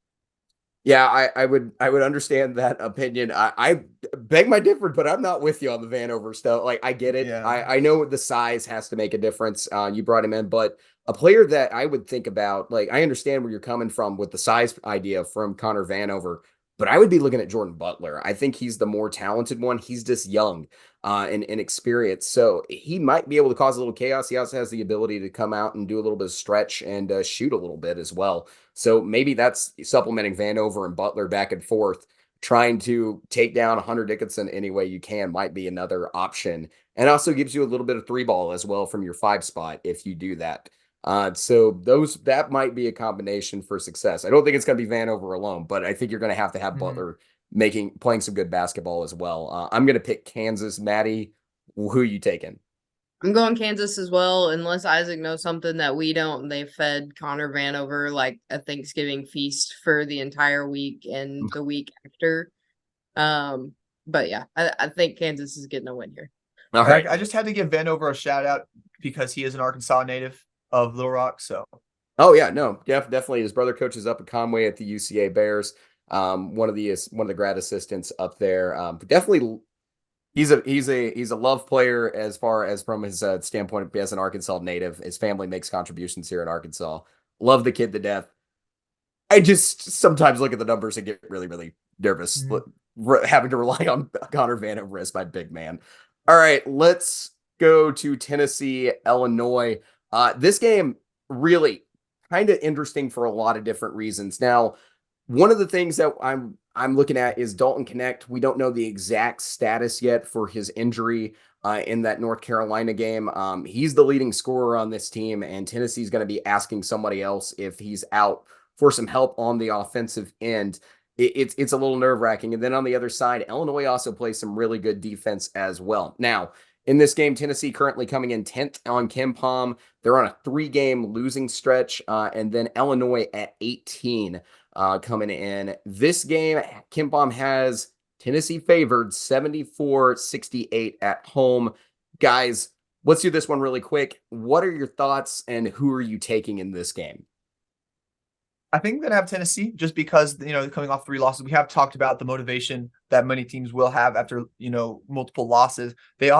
Yeah, I would understand that opinion. I beg my difference, but I'm not with you on the Vanover stuff. Like, I get it. Yeah. I know the size has to make a difference. You brought him in, but a player that I would think about, like, I understand where you're coming from with the size idea from Connor Vanover, but I would be looking at Jordan Butler. I think he's the more talented one. He's just young and inexperienced, so he might be able to cause a little chaos. He also has the ability to come out and do a little bit of stretch and shoot a little bit as well. So maybe that's supplementing Vanover and Butler back and forth, trying to take down Hunter Dickinson any way you can might be another option. And also gives you a little bit of three ball as well from your 5 spot if you do that. So that might be a combination for success. I don't think it's going to be Vanover alone, but I think you're going to have Butler playing some good basketball as well. I'm going to pick Kansas. Maddie, who are you taking? I'm going Kansas as well, unless Isaac knows something that we don't. They fed Connor Vanover like a Thanksgiving feast for the entire week and the week after. But yeah, I think Kansas is getting a win here. All right. I just had to give Vanover a shout out because he is an Arkansas native of Little Rock. So, oh yeah, no, definitely. His brother coaches up at Conway at the UCA Bears. One of the grad assistants up there. Definitely. He's a love player as far as from his standpoint as an Arkansas native. His family makes contributions here in Arkansas. Love the kid to death. I just sometimes look at the numbers and get really, really nervous having to rely on Connor Vanover as my big man. All right, let's go to Tennessee, Illinois. This game really kind of interesting for a lot of different reasons. Now, one of the things that I'm looking at is Dalton Connect. We don't know the exact status yet for his injury in that North Carolina game. He's the leading scorer on this team, and Tennessee's going to be asking somebody else if he's out for some help on the offensive end. It's a little nerve-wracking. And then on the other side, Illinois also plays some really good defense as well. Now, in this game, Tennessee currently coming in 10th on KenPom. They're on a 3-game losing stretch, and then Illinois at 18 coming in. This game, KenPom has Tennessee favored 74-68 at home. Guys, let's do this one really quick. What are your thoughts, and who are you taking in this game? I think I'm going to have Tennessee just because, coming off 3 losses, we have talked about the motivation that many teams will have after, multiple losses. They've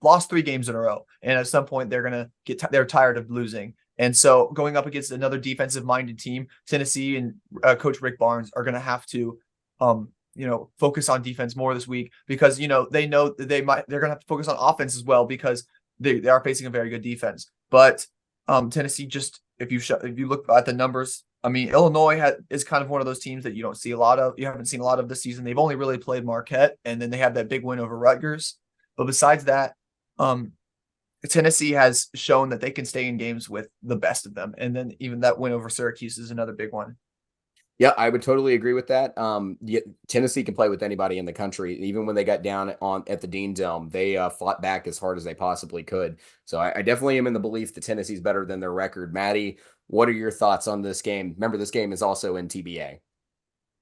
lost 3 games in a row. And at some point they're going to they're tired of losing. And so going up against another defensive minded team, Tennessee and Coach Rick Barnes are going to have to, focus on defense more this week because, they know that they're going to have to focus on offense as well because they are facing a very good defense. But Tennessee, just if you look at the numbers, I mean, Illinois is kind of one of those teams that you haven't seen a lot of this season. They've only really played Marquette, and then they have that big win over Rutgers. But besides that, Tennessee has shown that they can stay in games with the best of them. And then even that win over Syracuse is another big one. Yeah, I would totally agree with that. Tennessee can play with anybody in the country. Even when they got down at the Dean Dome, they fought back as hard as they possibly could. So I definitely am in the belief that Tennessee's better than their record. Maddie, what are your thoughts on this game? Remember, this game is also in TBA.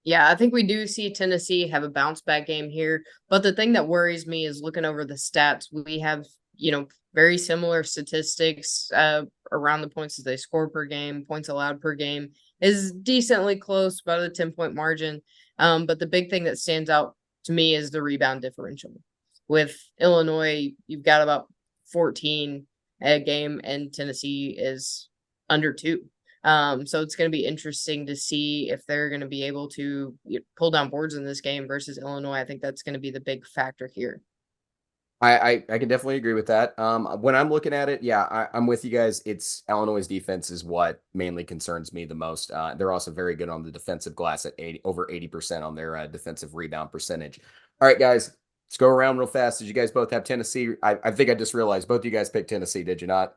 Yeah, I think we do see Tennessee have a bounce back game here. But the thing that worries me is looking over the stats. We have, very similar statistics around the points that they score per game, points allowed per game is decently close, about a 10-point margin. But the big thing that stands out to me is the rebound differential. With Illinois, you've got about 14 a game, and Tennessee is under 2. So it's going to be interesting to see if they're going to be able to pull down boards in this game versus Illinois. I think that's going to be the big factor here. I can definitely agree with that. When I'm looking at it, yeah, I'm with you guys. It's Illinois' defense is what mainly concerns me the most. They're also very good on the defensive glass at over 80% on their defensive rebound percentage. All right, guys, let's go around real fast. Did you guys both have Tennessee? I think I just realized both of you guys picked Tennessee, did you not?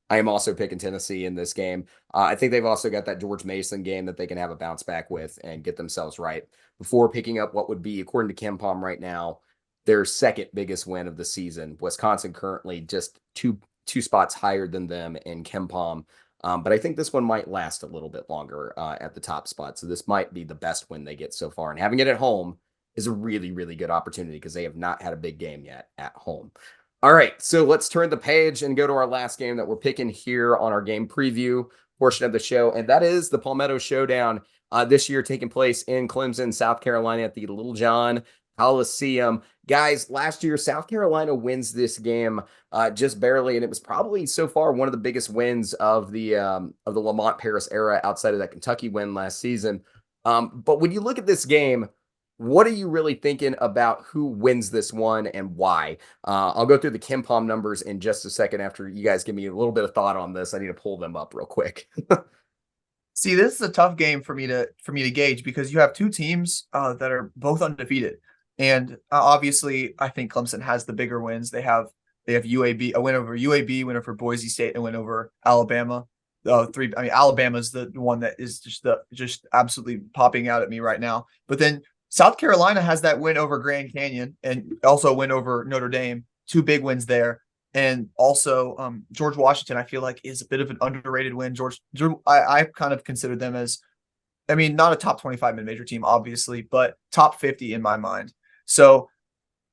I am also picking Tennessee in this game. I think they've also got that George Mason game that they can have a bounce back with and get themselves right before picking up what would be, according to KenPom right now, their second biggest win of the season. Wisconsin currently just two spots higher than them in KenPom. But I think this one might last a little bit longer at the top spot. So this might be the best win they get so far. And having it at home is a really, really good opportunity because they have not had a big game yet at home. All right, so let's turn the page and go to our last game that we're picking here on our game preview portion of the show. And that is the Palmetto Showdown this year taking place in Clemson, South Carolina at the Little John Coliseum. Guys, last year, South Carolina wins this game just barely, and it was probably so far one of the biggest wins of the Lamont Paris era outside of that Kentucky win last season. But when you look at this game, what are you really thinking about who wins this one and why? I'll go through the KenPom numbers in just a second after you guys give me a little bit of thought on this. I need to pull them up real quick. See, this is a tough game for me to gauge because you have two teams that are both undefeated. And obviously, I think Clemson has the bigger wins. They have UAB, a win over UAB, win over Boise State, and win over Alabama. Alabama's the one that is just absolutely popping out at me right now. But then South Carolina has that win over Grand Canyon and also a win over Notre Dame. Two big wins there. And also George Washington, I feel like, is a bit of an underrated win. I kind of consider them as, not a top 25 mid-major team, obviously, but top 50 in my mind. So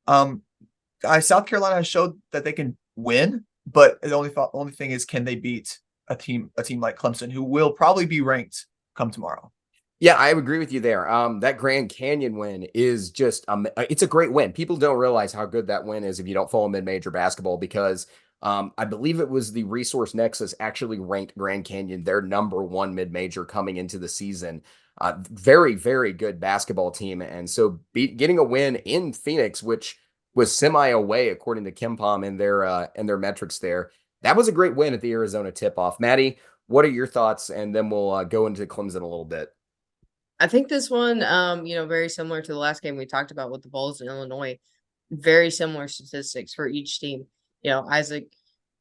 South Carolina has showed that they can win, but the only thing is, can they beat a team like Clemson, who will probably be ranked come tomorrow? Yeah, I agree with you there. That Grand Canyon win is just, it's a great win. People don't realize how good that win is if you don't follow mid-major basketball because I believe it was the Resource Nexus actually ranked Grand Canyon their number one mid-major coming into the season. Very, very good basketball team. And so getting a win in Phoenix, which was semi-away according to KenPom and their metrics there, that was a great win at the Arizona tip-off. Maddie, what are your thoughts? And then we'll go into Clemson a little bit. I think this one, very similar to the last game we talked about with the Bulls in Illinois. Very similar statistics for each team. Isaac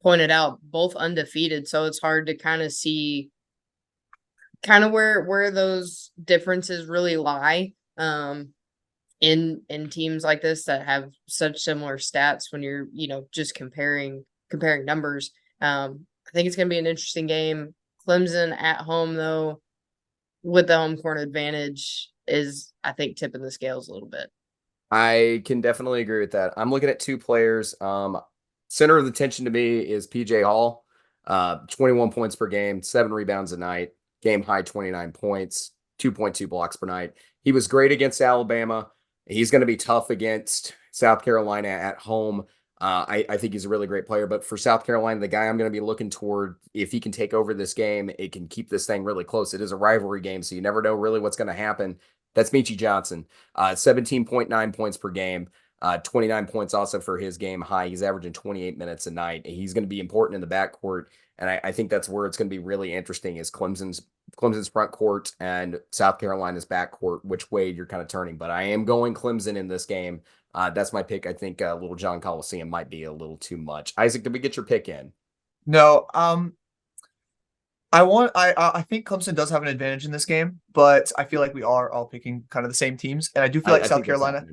pointed out both undefeated, so it's hard to kind of see kind of where those differences really lie in teams like this that have such similar stats when you're just comparing numbers. I think it's going to be an interesting game. Clemson at home, though, with the home court advantage is, I think, tipping the scales a little bit. I can definitely agree with that. I'm looking at two players. Center of the tension to me is PJ Hall, 21 points per game, 7 rebounds a night, game high 29 points, 2.2 blocks per night. He was great against Alabama. He's going to be tough against South Carolina at home. I think he's a really great player. But for South Carolina, the guy I'm going to be looking toward, if he can take over this game, it can keep this thing really close. It is a rivalry game, so you never know really what's going to happen. That's Michi Johnson, 17.9 points per game. 29 points also for his game high. He's averaging 28 minutes a night. He's going to be important in the backcourt. And I think that's where it's going to be really interesting is Clemson's front court and South Carolina's backcourt, which way you're kind of turning. But I am going Clemson in this game. That's my pick. I think Little John Coliseum might be a little too much. Isaac, did we get your pick in? No, I think Clemson does have an advantage in this game, but I feel like we are all picking kind of the same teams, and I do feel like South Carolina.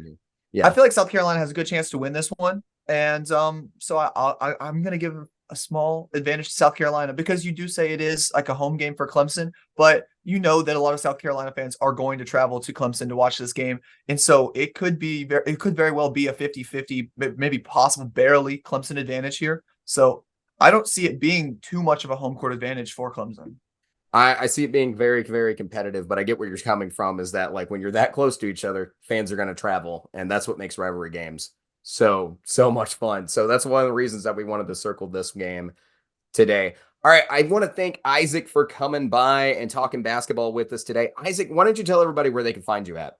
Yeah, I feel like South Carolina has a good chance to win this one, and so I'm gonna give a small advantage to South Carolina because you do say it is like a home game for Clemson, but you know that a lot of South Carolina fans are going to travel to Clemson to watch this game, and so it could very well be a 50-50, maybe possible barely Clemson advantage here. So I don't see it being too much of a home court advantage for Clemson. I see it being very, very competitive, but I get where you're coming from is that like when you're that close to each other, fans are going to travel, and that's what makes rivalry games so much fun. So that's one of the reasons that we wanted to circle this game today. All right, I want to thank Isaac for coming by and talking basketball with us today. Isaac, why don't you tell everybody where they can find you at?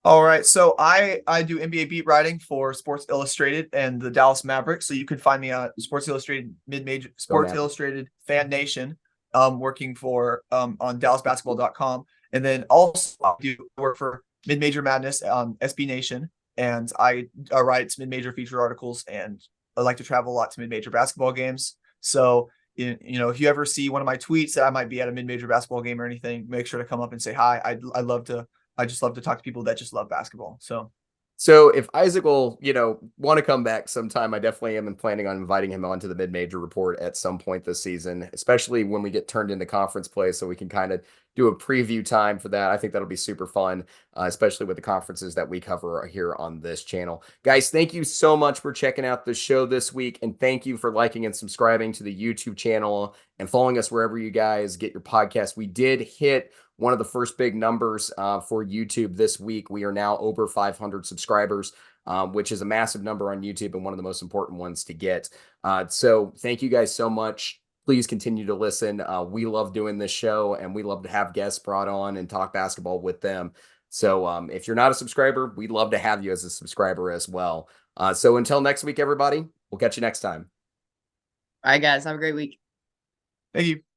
All right, so I do NBA beat writing for Sports Illustrated and the Dallas Mavericks. So you can find me on Sports Illustrated mid-major, Sports Illustrated Fan Nation, working for on DallasBasketball.com, and then also I do work for Mid Major Madness on SB Nation, and I write mid-major feature articles, and I like to travel a lot to mid-major basketball games. So if you ever see one of my tweets that I might be at a mid-major basketball game or anything, make sure to come up and say hi. I just love to talk to people that just love basketball. So if Isaac will, want to come back sometime, I definitely am planning on inviting him onto the mid-major report at some point this season, especially when we get turned into conference play, so we can kind of do a preview time for that. I think that'll be super fun, especially with the conferences that we cover here on this channel. Guys, thank you so much for checking out the show this week, and thank you for liking and subscribing to the YouTube channel and following us wherever you guys get your podcast. We did hit one of the first big numbers for YouTube this week. We are now over 500 subscribers, which is a massive number on YouTube and one of the most important ones to get. So thank you guys so much. Please continue to listen. We love doing this show, and we love to have guests brought on and talk basketball with them. So if you're not a subscriber, we'd love to have you as a subscriber as well. So until next week, everybody, we'll catch you next time. All right, guys. Have a great week. Thank you.